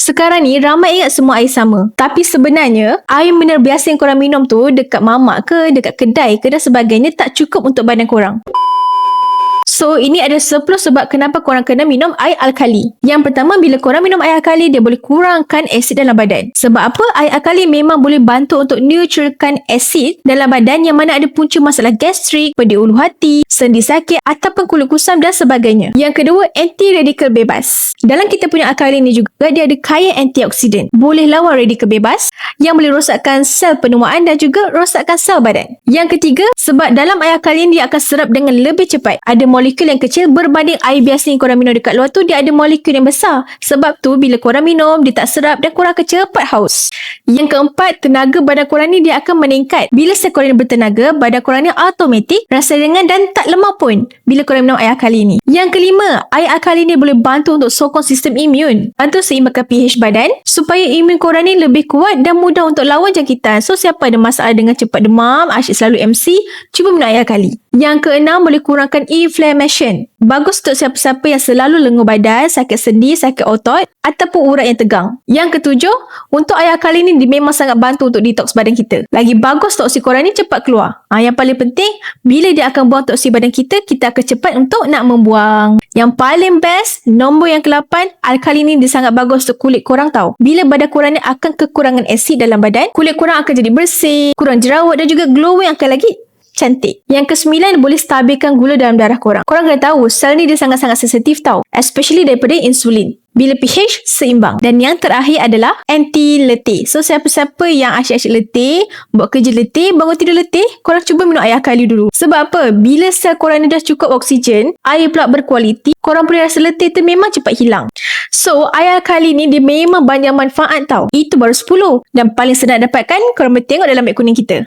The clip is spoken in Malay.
Sekarang ni ramai ingat semua air sama. Tapi sebenarnya air mineral biasa yang korang minum tu dekat mamak ke, dekat kedai ke dan sebagainya tak cukup untuk badan korang. So, ini ada 10 sebab kenapa korang kena minum air alkali. Yang pertama, bila korang minum air alkali, dia boleh kurangkan asid dalam badan. Sebab apa? Air alkali memang boleh bantu untuk neutralkan asid dalam badan yang mana ada punca masalah gastrik, pedih ulu hati, sendi sakit ataupun kulit kusam dan sebagainya. Yang kedua, anti-radikal bebas. Dalam kita punya alkali ni juga, dia ada kaya antioksidan. Boleh lawan radikal bebas yang boleh rosakkan sel penuaan dan juga rosakkan sel badan. Yang ketiga, sebab dalam air alkali ni dia akan serap dengan lebih cepat. Ada molekul yang kecil berbanding air biasa yang korang minum dekat luar tu, dia ada molekul yang besar. Sebab tu bila korang minum, dia tak serap dan korang akan cepat haus. Yang keempat, tenaga badan korang ni dia akan meningkat. Bila sel korang ni bertenaga, badan korang ni automatik rasa ringan dan tak lemah pun bila korang minum air alkali ni. Yang kelima, air alkali ni boleh bantu untuk sokong sistem imun. Bantu seimbangkan pH badan supaya imun korang ni lebih kuat dan mudah untuk lawan jangkitan. So siapa ada masalah dengan cepat demam, asyik selalu MC, cuba minum air alkali. Yang keenam, boleh kurangkan inflammation. Bagus untuk siapa-siapa yang selalu lenguh badan, sakit sendi, sakit otot ataupun urat yang tegang. Yang ketujuh, untuk air alkali ni dia memang sangat bantu untuk detox badan kita. Lagi bagus toksik korang ni cepat keluar. Yang paling penting, bila dia akan buang toksik badan kita, kita akan cepat untuk nak membuang. Yang paling best, nombor yang ke-8, alkali ni dia sangat bagus untuk kulit korang tau. Bila badan korang ni akan kekurangan asid dalam badan, kulit korang akan jadi bersih, kurang jerawat dan juga glowing akan lagi cantik. Yang ke-9, boleh stabilkan gula dalam darah korang. Korang kena tahu, sel ni dia sangat-sangat sensitif tau. Especially daripada insulin. Bila pH seimbang. Dan yang terakhir adalah anti-letih. So, siapa-siapa yang asyik-asyik letih, buat kerja letih, bangun tidur letih, korang cuba minum air alkali dulu. Sebab apa? Bila sel korang ni dah cukup oksigen, air pula berkualiti, korang punya rasa letih tu memang cepat hilang. So, air alkali ni dia memang banyak manfaat tau. Itu baru 10. Dan paling senang dapatkan, korang boleh tengok dalam beg kuning kita.